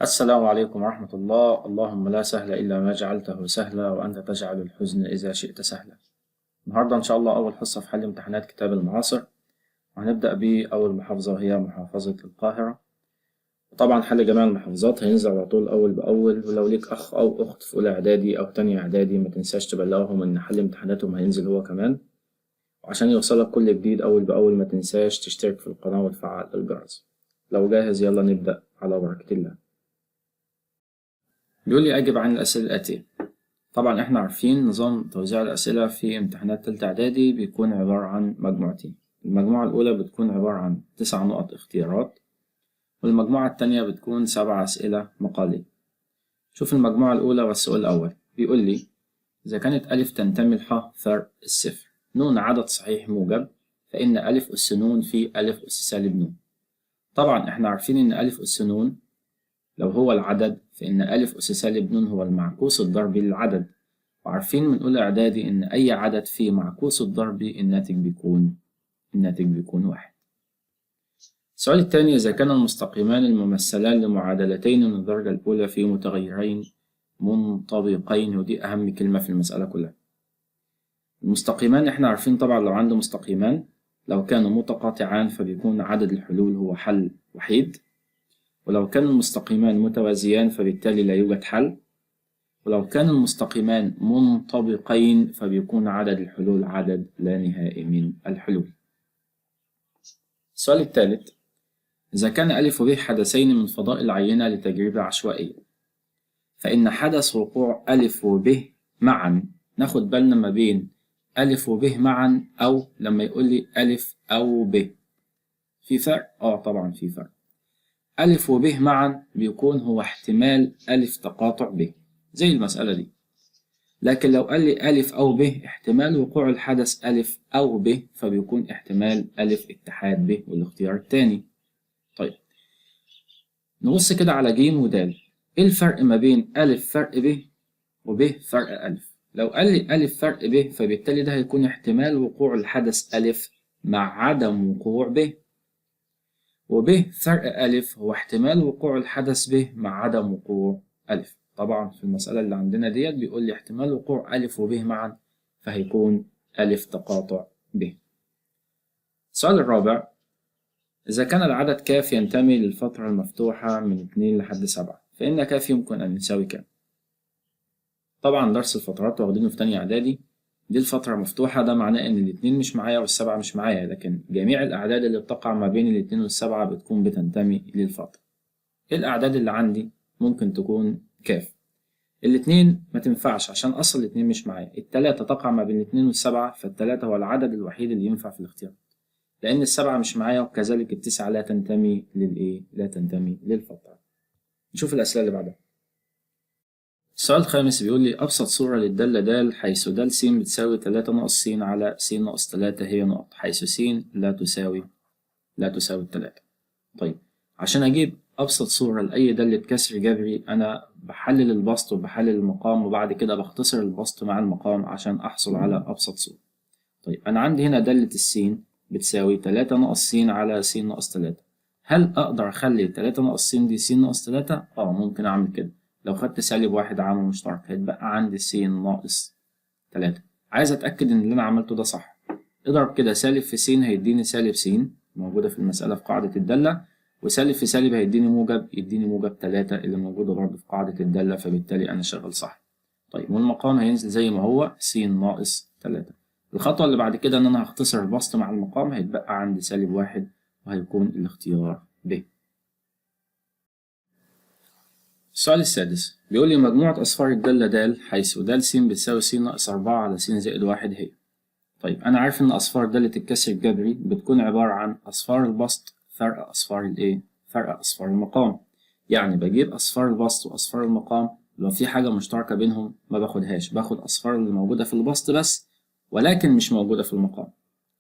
السلام عليكم ورحمة الله. اللهم لا سهل إلا ما جعلته سهلا وأنت تجعل الحزن إذا شئت سهلا. النهاردة إن شاء الله أول حصة في حل امتحانات كتاب المعاصر، وهنبدأ بأول محافظة وهي محافظة القاهرة. وطبعا حل جميع المحافظات هينزل على طول أول بأول، ولو ليك أخ أو أخت في أولى إعدادي أو تانية إعدادي ما تنساش تبلغهم إن حل امتحاناتهم هينزل هو كمان. وعشان يوصلك كل جديد أول بأول ما تنساش تشترك في القناة وتفعل الجرس. لو جاهز يلا نبدأ على بركة الله. بيقول لي أجب عن الأسئلة الآتية. طبعا احنا عارفين نظام توزيع الأسئلة في امتحانات تالتة إعدادي بيكون عبارة عن مجموعتين. المجموعة الأولى بتكون عبارة عن 9 نقط اختيارات، والمجموعة التانية بتكون 7 أسئلة مقالية. شوف المجموعة الأولى والسؤال الأول بيقول لي إذا كانت ألف تنتمي لح فرق الصفر نون عدد صحيح موجب، فإن ألف أس نون في ألف أس سالب نون. طبعا احنا عارفين إن ألف أس نون لو هو العدد فإن ألف أس سالب نون هو المعكوس الضربي للعدد، وعارفين من أولى إعدادي إن أي عدد فيه معكوس الضربي الناتج بيكون واحد. السؤال الثاني إذا كان المستقيمان الممثلان لمعادلتين من الدرجة الأولى في متغيرين منطبقين، ودي أهم كلمة في المسألة كلها. المستقيمان إحنا عارفين طبعا لو عنده مستقيمان لو كانوا متقاطعان فبيكون عدد الحلول هو حل وحيد، ولو كان المستقيمان متوازيان فبالتالي لا يوجد حل، ولو كان المستقيمان منطبقين فبيكون عدد الحلول عدد لا نهائي من الحلول. السؤال الثالث إذا كان ألف وب حدثين من فضاء العينة لتجربة عشوائية، فإن حدث وقوع ألف وب معا، ناخد بالنا ما بين ألف وب معا أو لما يقول لي ألف أو ب، في فرق؟ طبعا في فرق. ألف وب معا بيكون هو احتمال ألف تقاطع ب زي المسألة دي، لكن لو قال لي ألف أو ب احتمال وقوع الحدث ألف أو ب فبيكون احتمال ألف اتحاد ب والاختيار التاني. طيب نبص كده على ج ودال، إيه الفرق ما بين ألف فرق ب وب فرق ألف؟ لو قال لي ألف فرق ب فبالتالي ده هيكون احتمال وقوع الحدث ألف مع عدم وقوع ب، وب فرق ألف هو احتمال وقوع الحدث ب مع عدم وقوع ألف. طبعا في المسألة اللي عندنا ديت بيقول لي احتمال وقوع ألف وب معا فهيكون ألف تقاطع ب. السؤال الرابع إذا كان العدد كاف ينتمي للفترة المفتوحة من 2 لحد 7 فإن كاف يمكن أن يساوي كام؟ طبعا درس الفترات واخدينه في تانية إعدادي، دي الفترة مفتوحة ده معناه إن الاتنين مش معايا والسبعة مش معايا، لكن جميع الأعداد اللي بتقع ما بين الاتنين والسبعة بتكون بتنتمي للفترة. إيه الأعداد اللي عندي ممكن تكون كاف؟ الاتنين ما تنفعش عشان أصل الاتنين مش معايا، التلاتة تقع ما بين الاتنين والسبعة فالتلاتة هو العدد الوحيد اللي ينفع في الاختيار، لأن السبعة مش معايا وكذلك التسعة لا تنتمي للإيه؟ لا تنتمي للفترة. نشوف الأسئلة اللي بعدها. السؤال الخامس بيقول لي أبسط صورة للدالة د حيث د س بتساوي 3 ناقص س على س ناقص 3 هي نقط حيث س لا تساوي 3. طيب عشان أجيب أبسط صورة لأي دالة كسر جبري أنا بحلل البسط وبحلل المقام وبعد كده بختصر البسط مع المقام عشان أحصل على أبسط صورة. طيب أنا عندي هنا دالة السين بتساوي 3 ناقص س على س ناقص 3. هل أقدر أخلي 3 ناقص س دي س ناقص 3؟ ممكن أعمل كده. لو خدت سالب واحد عامل مشترك هيتبقى عندي س ناقص 3. عايز أتأكد إن اللي أنا عملته ده صح. اضرب كده سالب في س هيديني سالب س موجودة في المسألة في قاعدة الدالة، وسالب في سالب هيديني موجب يديني موجب 3 اللي موجودة برضه في قاعدة الدالة، فبالتالي أنا شغال صح. طيب والمقام هينزل زي ما هو س ناقص 3. الخطوة اللي بعد كده إن أنا هختصر البسط مع المقام هيتبقى عندي سالب واحد وهيكون الاختيار ب. السؤال السادس بيقول لي مجموعة أصفار الدالة د حيث د س بتساوي س ناقص 4 على س زائد 1 هي. طيب أنا عارف إن أصفار دالة الكسر الجبري بتكون عبارة عن أصفار البسط فرق أصفار المقام. يعني بجيب أصفار البسط وأصفار المقام، لو في حاجة مشتركة بينهم ما باخدهاش، باخد أصفار اللي موجودة في البسط بس ولكن مش موجودة في المقام.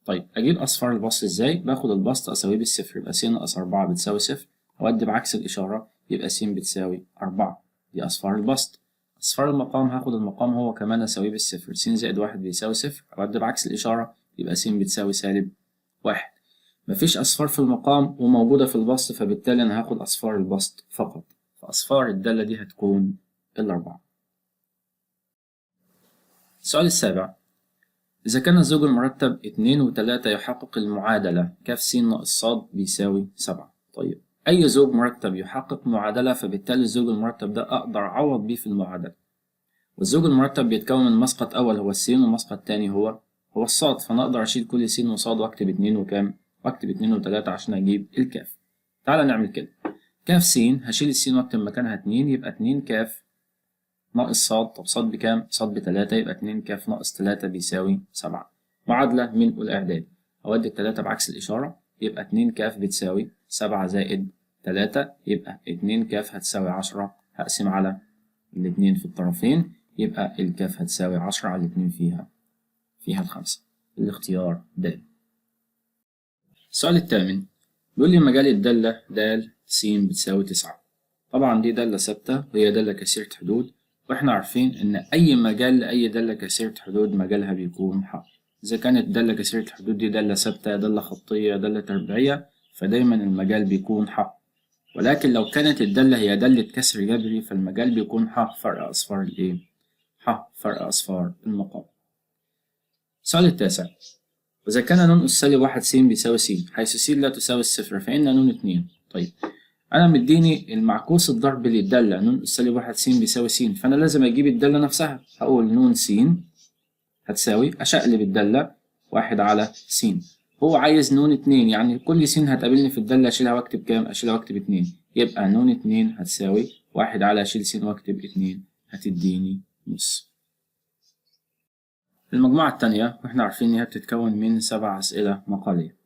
طيب أجيب أصفار البسط إزاي؟ باخد البسط أساويه بالصفر، يبقى س ناقص 4 بتساوي صفر، أودي بعكس الإشارة يبقى س بتساوي 4. دي أصفار البسط. أصفار المقام هاخد المقام هو كمان أساويه بالصفر، س زائد 1 بيساوي صفر، أودي بعكس الإشارة يبقى س بتساوي سالب 1. مفيش أصفار في المقام وموجودة في البسط فبالتالي أنا هاخد أصفار البسط فقط، فأصفار الدالة دي هتكون الأربعة. السؤال السابع: إذا كان الزوج المرتب 2 و3 يحقق المعادلة ك س ناقص ص بيساوي 7. طيب أي زوج مرتب يحقق معادلة، فبالتالي الزوج المرتب ده أقدر أعوض بيه في المعادلة. والزوج المرتب بيتكون من مسقط أول هو الس ومسقط تاني هو الصاد، فأنا أقدر أشيل كل س وصاد وأكتب 2 وكام؟ وأكتب 2 و3 عشان أجيب الكاف. تعالى نعمل كده. كاف س هشيل الس وأكتب مكانها 2، يبقى 2 كاف ناقص صاد. طب صاد بكام؟ صاد ب3، يبقى 2 كاف ناقص 3 بيساوي 7. معادلة من الإعداد، أودي ال3 بعكس الإشارة، يبقى 2 كاف بتساوي 7 زائد 3، يبقى 2 كاف هتساوي 10. هقسم على الاتنين في الطرفين، يبقى الكاف هتساوي 10 على الاتنين فيها 5. الاختيار د. السؤال الثامن بيقول لي مجال الدالة د س بتساوي 9. طبعا دي دالة ثابتة وهي دالة كثيرة حدود، واحنا عارفين ان اي مجال لاي دالة كثيرة حدود مجالها بيكون ح. اذا كانت دالة كثيرة الحدود دي دالة ثابتة، دالة خطية، دالة تربيعية، فدايما المجال بيكون ح. ولكن لو كانت الدالة هي دالة كسر جبري فالمجال بيكون ح فرق اصفار الايه؟ ح فرق اصفار المقام. السؤال التاسع: وإذا كان ن أس سالب 1 س بيساوي س، حيث س لا تساوي الصفر، فإن ن 2. طيب أنا مديني المعكوس الضرب للدالة ن أس سالب 1 س بيساوي س، فأنا لازم أجيب الدالة نفسها. هقول ن س هتساوي، أشقلب الدالة 1 على س. هو عايز ن 2، يعني كل س هتقابلني في الدالة أشيلها وأكتب كام؟ أشيلها وأكتب 2، يبقى ن 2 هتساوي 1 على أشيل س وأكتب 2 هتديني نص. المجموعة التانية واحنا عارفين إن هي بتتكون من 7 أسئلة مقالية.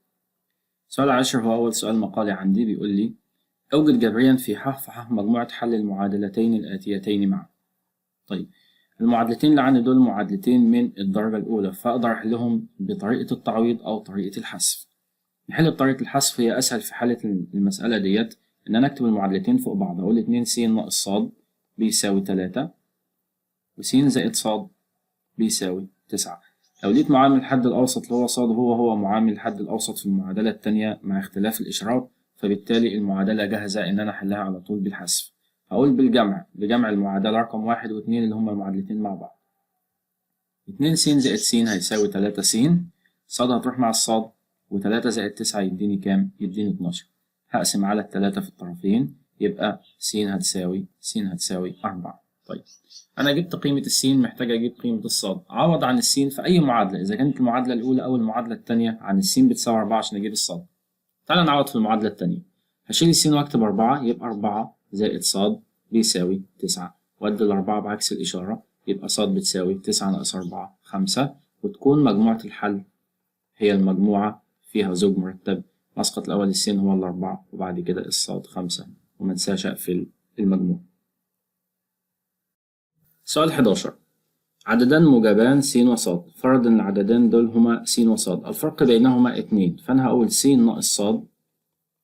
السؤال العاشر هو أول سؤال مقالي عندي، بيقول لي أوجد جبريا في ح فح مجموعة حل المعادلتين الآتيتين معا. طيب المعادلتين اللي عندي دول معادلتين من الدرجة الأولى، فأقدر أحلهم بطريقة التعويض أو طريقة الحذف. نحل بطريقة الحذف هي أسهل في حالة المسألة ديت، إن أنا أكتب المعادلتين فوق بعض. أقول 2 س ناقص ص بيساوي 3، وس زائد ص بيساوي 9. لو لقيت معامل الحد الأوسط اللي هو ص هو معامل الحد الأوسط في المعادلة التانية مع اختلاف الإشارات، فبالتالي المعادلة جاهزة إن أنا أحلها على طول بالحذف. هقول بجمع المعادلة رقم 1 و2 اللي هما المعادلتين مع بعض. 2 س زائد س هيساوي 3 س، ص هتروح مع الصاد، و3 زائد 9 يديني كام؟ يديني 12. هقسم على ال3 في الطرفين، يبقى س هتساوي 4. طيب أنا جبت قيمة السين، محتاج أجيب قيمة الصاد. أعوض عن السين في أي معادلة، إذا كانت المعادلة الأولى أو المعادلة التانية، عن السين بتساوي 4 عشان أجيب الصاد. تعالى نعوض في المعادلة التانية. هشيل السين وأكتب 4، يبقى 4 زائد صاد بيساوي 9، وأدي ال4 بعكس الإشارة، يبقى صاد بتساوي 9 ناقص 4 5، وتكون مجموعة الحل هي المجموعة فيها زوج مرتب مسقط الأول السين هو 4، وبعد كده الصاد 5، ومنساش أقفل المجموع. سؤال 11: عددان موجبان س وص، فرض ان العددان دول هما س وص، الفرق بينهما 2، فانا هقول س ناقص ص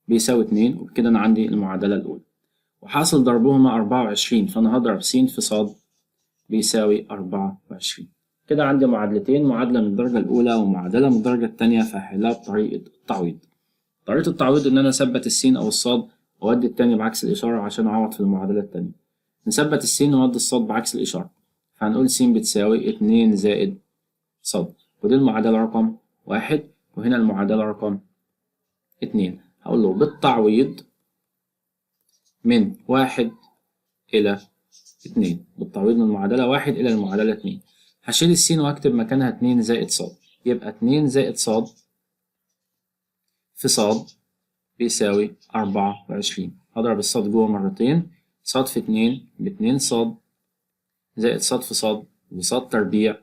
بيساوي 2، وبكده انا عندي المعادلة الأولى. وحاصل ضربهما 24، فانا هضرب س في ص بيساوي 24. كده عندي معادلتين، معادلة من الدرجة الأولى ومعادلة من الدرجة التانية، فهحلها بطريقة التعويض. طريقة التعويض إن أنا أثبت السين أو الصاد وأودي التاني بعكس الإشارة عشان أعوض في المعادلة التانية. نثبت السين ونودي الصاد بعكس الإشارة، فهنقول س بتساوي 2 زائد ص، ودي المعادلة رقم 1، وهنا المعادلة رقم 2. هقول له بالتعويض من 1 إلى 2، بالتعويض من المعادلة 1 إلى المعادلة 2. هشيل السين وأكتب مكانها 2 زائد ص، يبقى 2 زائد ص في ص بيساوي 24. هضرب الصاد جوه مرتين، ص في 2 ب2 ص زائد ص في ص وص تربيع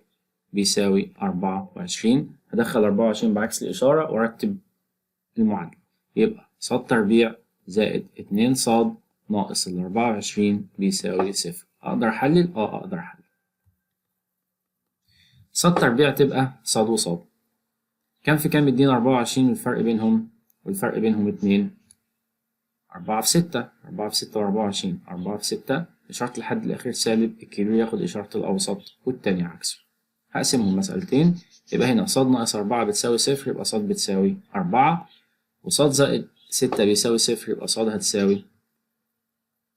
بيساوي 24. هدخل 24 بعكس الإشارة وأرتب المعادلة، يبقى ص تربيع زائد 2 ص ناقص 24 بيساوي 0. أقدر أحلل؟ أقدر أحلل. ص تربيع تبقى ص وص، كام في كام يدينا 24، والفرق بينهم 2. 4 في 6، 4 في 6 و24، 4 في 6 إشارة الحد الأخير سالب، الكبير ياخد إشارة الأوسط والتاني عكسه. هقسمهم مسألتين، يبقى هنا ص ناقص 4 بتساوي 0، يبقى ص بتساوي 4، وص زائد 6 بيساوي 0، يبقى ص هتساوي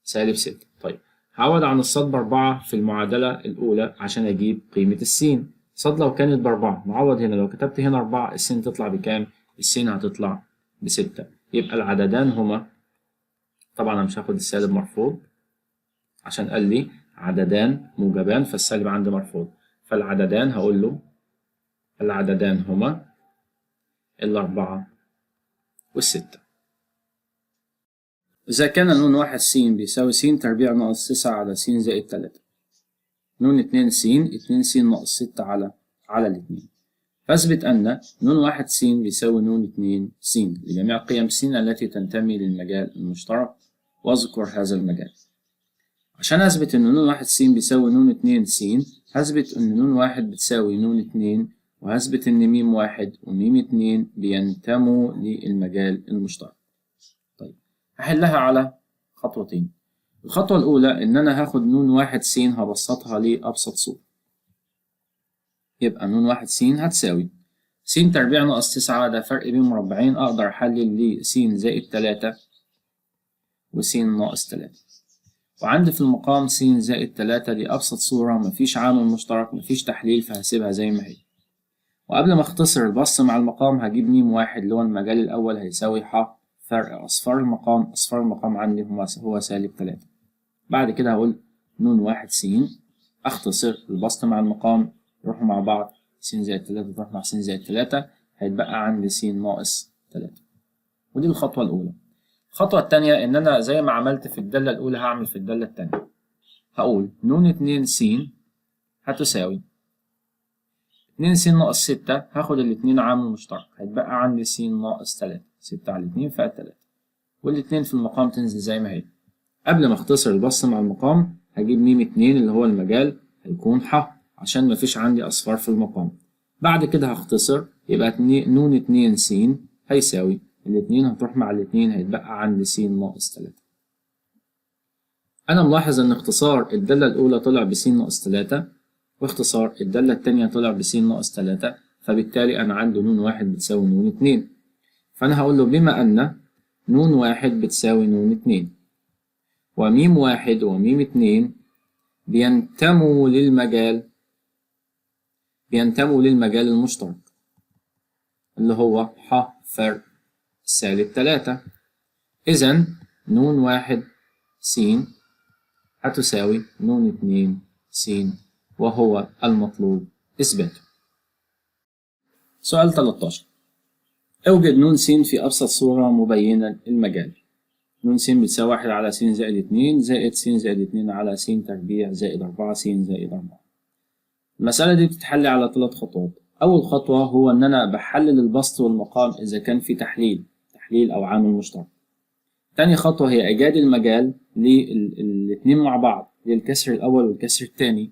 -6. طيب هعوض عن الصاد ب4 في المعادلة الأولى عشان أجيب قيمة السين. الصاد لو كانت ب4 نعوض هنا، لو كتبت هنا 4 السين تطلع بكام؟ السين هتطلع ب6. يبقى العددان هما، طبعا أنا مش هاخد السالب مرفوض عشان قال لي عددان موجبان فالسالب عندي مرفوض، فالعددان هقول له العددان هما 4 و6. إذا كان نون 1 س بيساوي س تربيع ناقص 9 على س زائد 3، نون 2 س 2 س ناقص 6 على الاتنين، فاثبت أن نون 1 س بيساوي نون 2 س لجميع قيم س التي تنتمي للمجال المشترك، واذكر هذا المجال. عشان أثبت أن نون 1 س بيساوي نون 2 س، هثبت أن نون 1 بتساوي نون 2، وهثبت أن م 1 وم 2 بينتموا للمجال المشترك. طيب هحلها على خطوتين. الخطوة الأولى إن أنا هاخد نون 1 س هبسطها لأبسط صورة، يبقى نون 1 س هتساوي س تربيع ناقص 9، ده فرق بين مربعين، أقدر أحلل لس زائد 3 وس ناقص 3، وعندي في المقام س زائد 3 دي أبسط صورة، مفيش عامل مشترك مفيش تحليل، فهسيبها زي ما هي. وقبل ما أختصر البسط مع المقام هجيب م 1 اللي هو المجال الأول هيساوي ح فرق أصفار المقام، أصفار المقام عندي هو سالب 3. بعد كده هقول نون 1 س، أختصر البسط مع المقام يروحوا مع بعض، س زائد 3 تروح مع س زائد 3، هيتبقى عندي س ناقص 3. ودي الخطوة الأولى. الخطوة التانية إن أنا زي ما عملت في الدالة الأولى هعمل في الدالة التانية، هقول نون 2 س هتساوي 2 س ناقص 6، هاخد الاتنين عامل مشترك هيتبقى عندي س ناقص 3، 6 على 2 فيها 3، والاتنين في المقام تنزل زي ما هي. قبل ما اختصر البسط مع المقام هجيب م 2 اللي هو المجال هيكون ح عشان مفيش عندي أصفار في المقام. بعد كده هختصر يبقى نون 2 س هيساوي الاتنين هتروح مع الاتنين هيتبقى عندي س ناقص 3. أنا ملاحظ إن اختصار الدالة الأولى طلع بس ناقص 3، واختصار الدالة التانية طلع بس ناقص 3، فبالتالي أنا عندي نون 1 بتساوي نون 2، فأنا هقول له بما أن نون 1 بتساوي نون 2 وميم 1 وميم 2 بينتموا للمجال المشترك اللي هو ح فرق سالب 3، إذن نون 1 س هتساوي نون 2 س، وهو المطلوب إثباته. سؤال 13. أوجد نون س في أبسط صورة مبينة المجال. نون س بتساوي 1 على س زائد 2 زائد س زائد 2 على س تربيع زائد 4 س زائد 4. المسألة دي بتتحل على 3 خطوات. أول خطوة هو إن أنا بحلل البسط والمقام إذا كان في تحليل أو عامل مشترك. تاني خطوة هي إيجاد المجال للاتنين مع بعض، للكسر الأول والكسر التاني.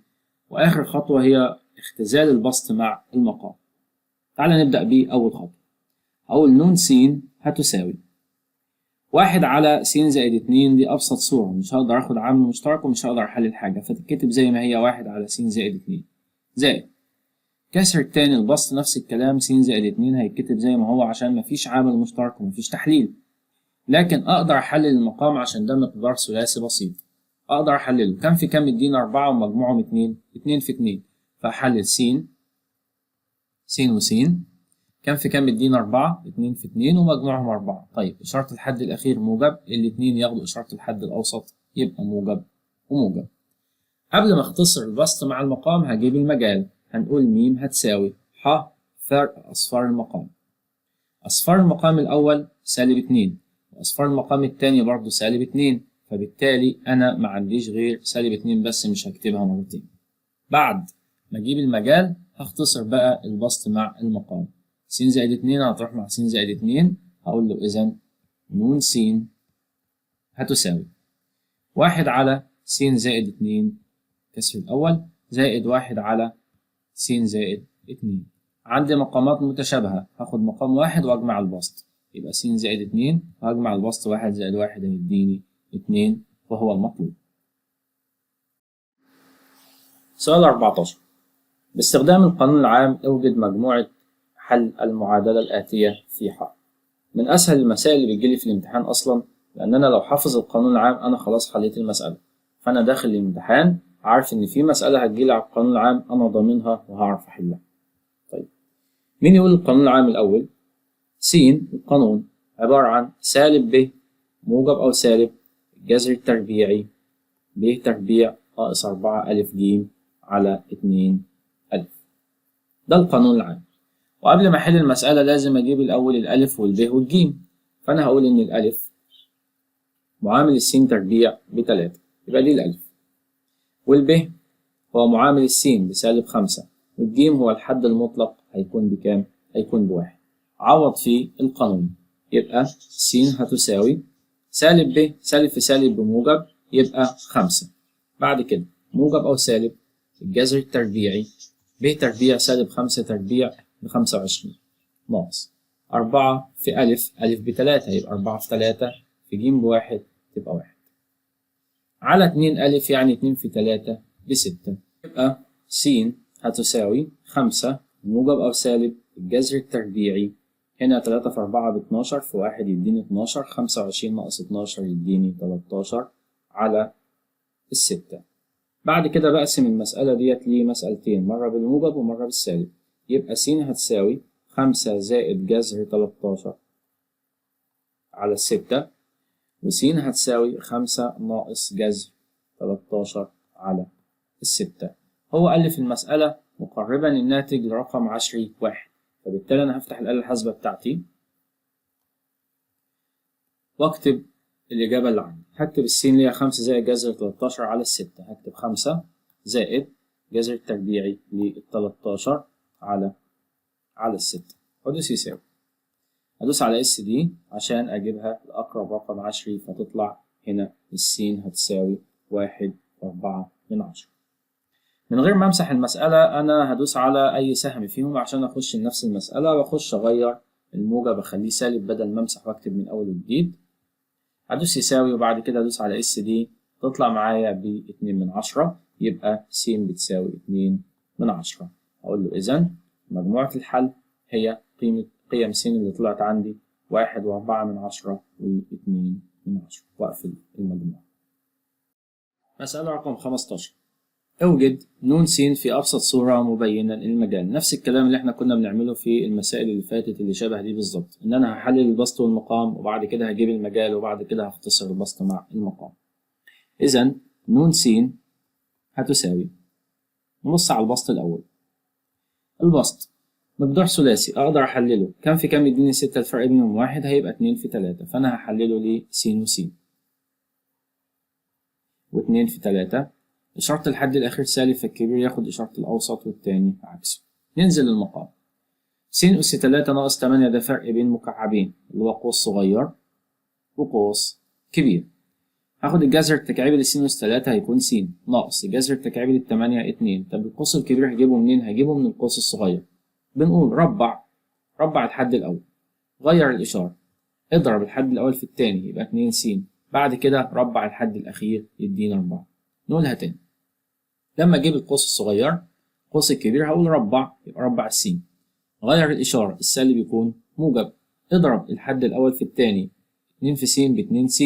وآخر خطوة هي اختزال البسط مع المقام. تعالى نبدأ بأول خطوة. أقول نون س هتساوي 1 على س زائد 2، دي أبسط صورة، مش هقدر آخد عامل مشترك ومش هقدر أحلل حاجة، فتتكتب زي ما هي 1 على س زائد 2 زائد كسر التاني البسط نفس الكلام، س زائد 2 هيتكتب زي ما هو عشان مفيش عامل مشترك ومفيش تحليل. لكن أقدر أحلل المقام عشان ده مقدار ثلاثي بسيط، أقدر أحلله. كم في كم يدينا 4 ومجموعهم 2 في 2، فأحلل س وس. كم في كم يدينا 4 2 في 2 ومجموعهم 4. طيب إشارة الحد الأخير موجب، الاتنين ياخدوا إشارة الحد الأوسط يبقى موجب وموجب. قبل ما أختصر البسط مع المقام هجيب المجال، هنقول م هتساوي ح فرق أصفار المقام. أصفار المقام الأول سالب 2، وأصفار المقام التاني برضه سالب 2، فبالتالي أنا ما عنديش غير سالب 2 بس، مش هكتبها مرتين. بعد ما أجيب المجال هختصر بقى البسط مع المقام. س زائد 2 هتروح مع س زائد 2، هقول له إذن نون س هتساوي 1 على س زائد 2 كسر الأول زائد 1 على س زائد 2. عندي مقامات متشابهة، هاخد مقام 1 وأجمع البسط، يبقى س زائد 2 وهجمع البسط 1 زائد 1 هيديني 2، وهو المطلوب. سؤال 14. باستخدام القانون العام اوجد مجموعة حل المعادلة الآتية في ح. من أسهل المسائل اللي بتجيلي في الامتحان أصلا لأن أنا لو حافظ القانون العام أنا خلاص حليت المسألة. فأنا داخل الامتحان عارف إن في مسألة هتجيلي على القانون العام أنا ضامنها وهعرف أحلها. طيب مين يقول القانون العام الأول؟ س القانون عبارة عن سالب ب موجب أو سالب الجذر التربيعي ب تربيع ناقص 4 ألف ج على 2 ألف. ده القانون العام. وقبل ما أحل المسألة لازم أجيب الأول الألف والب والجيم. فأنا هقول إن الألف معامل السين تربيع ب3 يبقى دي الألف، والب هو معامل السين بسالب 5، والجيم هو الحد المطلق هيكون بكام؟ هيكون ب1. عوض في القانون يبقى س هتساوي سالب ب سالب في سالب بموجب يبقى 5. بعد كده موجب أو سالب الجذر التربيعي ب تربيع سالب 5 تربيع ب25 ناقص 4 في ألف ب3 يبقى 4 في 3 في ج ب1 تبقى 1 على 2 ألف يعني 2 في 3 ب6. يبقى س هتساوي 5 موجب أو سالب الجذر التربيعي هنا 3 في 4 ب12 في 1 يديني 12 25 ناقص 12 يديني 13 على 6. بعد كده بقسم المسألة ديت لمسألتين مرة بالموجب ومرة بالسالب. يبقى س هتساوي 5 زائد جذر 13 على 6، وس هتساوي 5 ناقص جذر 13 على 6. هو قال لي في المسألة مقربا الناتج لرقم عشري 1، فبالتالي أنا هفتح الآلة الحاسبة بتاعتي واكتب الإجابة اللي عندي. هكتب السين اللي هي 5 زائد جذر 13 على 6، هكتب 5 زائد جذر التربيعي ل 13 على 6 وأدوس يساوي. هدوس على اس دي عشان أجيبها لأقرب رقم عشري، فتطلع هنا السين هتساوي 1.4. من غير ما أمسح المسألة أنا هدوس على أي سهم فيهم عشان أخش لنفس المسألة وأخش أغير الموجب أخليه سالب بدل ما أمسح وأكتب من أول وجديد. هدوس يساوي وبعد كده هدوس على اس دي تطلع معايا ب2/10، يبقى س بتساوي 2/10. أقول له إذن مجموعة الحل هي قيم س اللي طلعت عندي 1.4 و2/10 وأقفل المجموعة. مسألة رقم 15. اوجد ن س في أبسط صورة مبينا المجال. نفس الكلام اللي احنا كنا بنعمله في المسائل اللي فاتت اللي شبه دي بالظبط، إن أنا هحلل البسط والمقام وبعد كده هجيب المجال وبعد كده هختصر البسط مع المقام. إذن ن س هتساوي، نبص على البسط الأول. البسط مقدار ثلاثي أقدر أحلله، كام في كام يديني 6، الفرق بينهم 1 هيبقى 2 في 3، فأنا هحلله لس وس. و2 في 3 إشارة الحد الأخير سالب فالكبير ياخد إشارة الأوسط والتاني عكسه. ننزل المقام. س أس 3 ناقص 8 ده فرق بين مكعبين اللي هو قوس صغير وقوس كبير. هاخد الجذر التكعيبي لس أس 3 هيكون س ناقص الجذر التكعيبي لل8 2. طب القوس الكبير هجيبه منين؟ هجيبه من القوس الصغير. بنقول ربع الحد الأول، غير الإشارة، اضرب الحد الأول في التاني يبقى 2 س، بعد كده ربع الحد الأخير يدينا 4. نقولها تاني. لما أجيب القوس الصغير القوس الكبير هقول ربع يبقى ربع السين، غير الإشارة السالب يكون موجب، اضرب الحد الأول في التاني 2 في س ب2 س،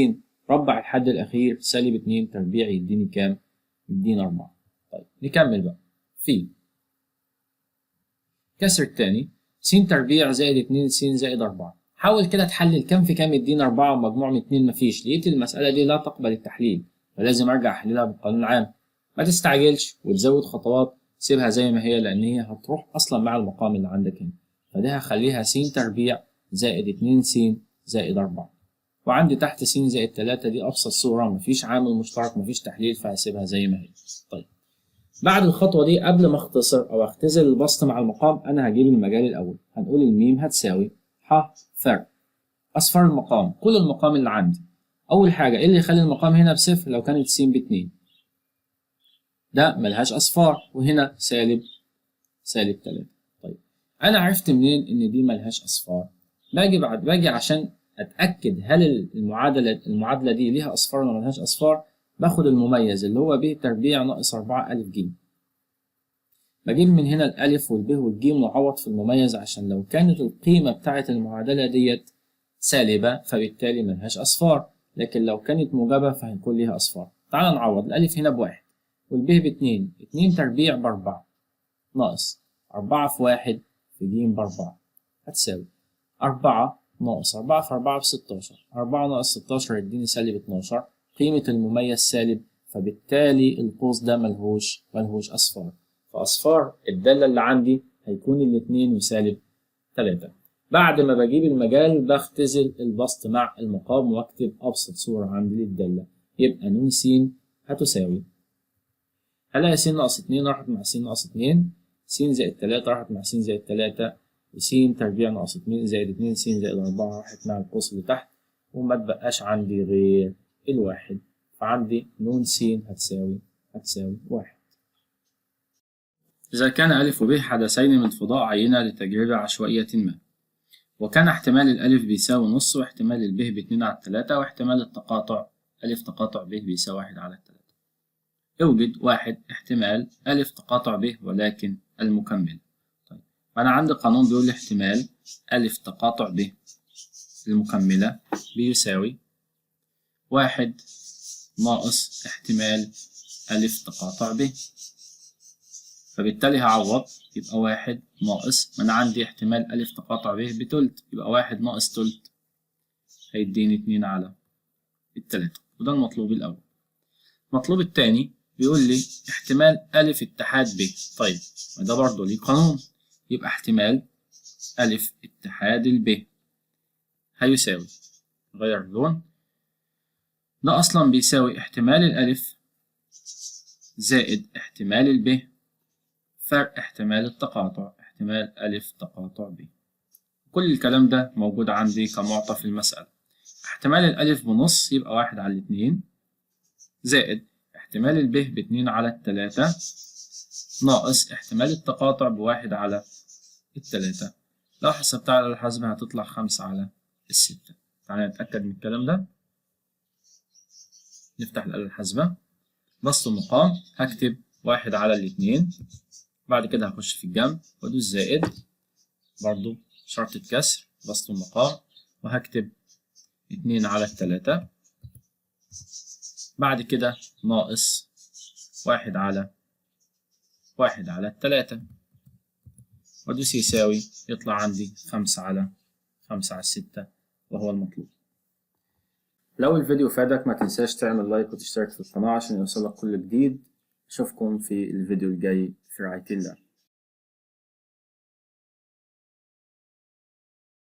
ربع الحد الأخير سالب 2 تربيع يديني كام؟ يدينا 4. طيب نكمل بقى. في كسر التاني س تربيع زائد 2 س زائد 4. حاول كده تحلل كام في كام يدينا 4 ومجموع من 2 مفيش. لقيت المسألة دي لا تقبل التحليل فلازم أرجع أحللها بالقانون العام. ما تستعجلش وتزود خطوات، سيبها زي ما هي لأن هي هتروح أصلا مع المقام اللي عندك هنا. فده هخليها س تربيع زائد 2 س زائد 4. وعندي تحت س زائد 3 دي أبسط صورة مفيش عامل مشترك مفيش تحليل فهسيبها زي ما هي. طيب بعد الخطوة دي قبل ما اختصر أو اختزل البسط مع المقام أنا هجيب المجال الأول. هنقول الميم هتساوي ح فرق أصفار المقام، كل المقام اللي عندي. أول حاجة إيه اللي يخلي المقام هنا بصفر؟ لو كانت س ب2 ده ملهاش أصفار، وهنا سالب 3. طيب أنا عرفت منين إن دي ملهاش أصفار؟ باجي عشان أتأكد هل المعادلة دي ليها أصفار ولا ملهاش أصفار. باخد المميز اللي هو ب تربيع ناقص 4 ألف ج. بجيب من هنا الألف والب والجيم وأعوض في المميز عشان لو كانت القيمة بتاعة المعادلة ديت سالبة فبالتالي ملهاش أصفار، لكن لو كانت موجبة فهيكون ليها أصفار. تعال نعوض. الألف هنا ب1 والب ب2، 2 تربيع ب4 ناقص 4 في 1 في ج ب4 هتساوي 4 ناقص 4 في 4 ب16، 4 ناقص 16 يديني -12. قيمة المميز سالب، فبالتالي القوس ده ملهوش أصفار، فأصفار الدالة اللي عندي هيكون الاتنين وسالب 3. بعد ما بجيب المجال بختزل البسط مع المقام واكتب أبسط صورة عندي للدالة، يبقى ن س هتساوي، هلاقي س ناقص 2 راحت مع س ناقص 2، س زائد 3 راحت مع س زائد 3، وس تربيع ناقص 2 زائد 2 س زائد 4 راحت مع القوس اللي تحت، وما تبقاش عندي غير الواحد، فعندي ن س هتساوي 1. إذا كان أ وب حدثين من فضاء عينة لتجربة عشوائية ما، وكان احتمال الألف بيساوي نص، واحتمال الب ب2/3، واحتمال التقاطع أ تقاطع ب بيساوي 1/3. اوجد 1 احتمال أ تقاطع ب ولكن المكمل. طيب أنا عندي قانون بيقول لي احتمال أ تقاطع ب المكملة بيساوي 1 ناقص احتمال أ تقاطع ب، فبالتالي هعوض يبقى 1 ناقص، ما أنا عندي احتمال أ تقاطع ب بتلت، يبقى 1 ناقص تلت هيديني 2/3، وده المطلوب الأول. المطلوب التاني بيقول لي احتمال أ اتحاد ب. طيب ده برضه ليه قانون، يبقى احتمال أ اتحاد الب هيساوي، غير اللون، ده أصلا بيساوي احتمال الألف زائد احتمال الب فرق احتمال التقاطع، احتمال أ تقاطع ب. كل الكلام ده موجود عندي كمعطى في المسألة. احتمال الألف بنص يبقى 1/2 زائد احتمال الب ب2/3 ناقص احتمال التقاطع ب1/3. لو حسبتها على الحاسبة هتطلع 5/6. تعالى نتأكد من الكلام ده. نفتح الآلة الحاسبة، بسط المقام هكتب 1/2، بعد كده هخش في الجنب وادوس زائد، برضو شرطة كسر بسط المقام، وهكتب 2/3، بعد كده ناقص 1/3 وادوس يساوي، يطلع عندي 5/6 وهو المطلوب. لو الفيديو فادك ما تنساش تعمل لايك وتشترك في القناة عشان يوصلك كل جديد. أشوفكم في الفيديو الجاي في رعاية الله.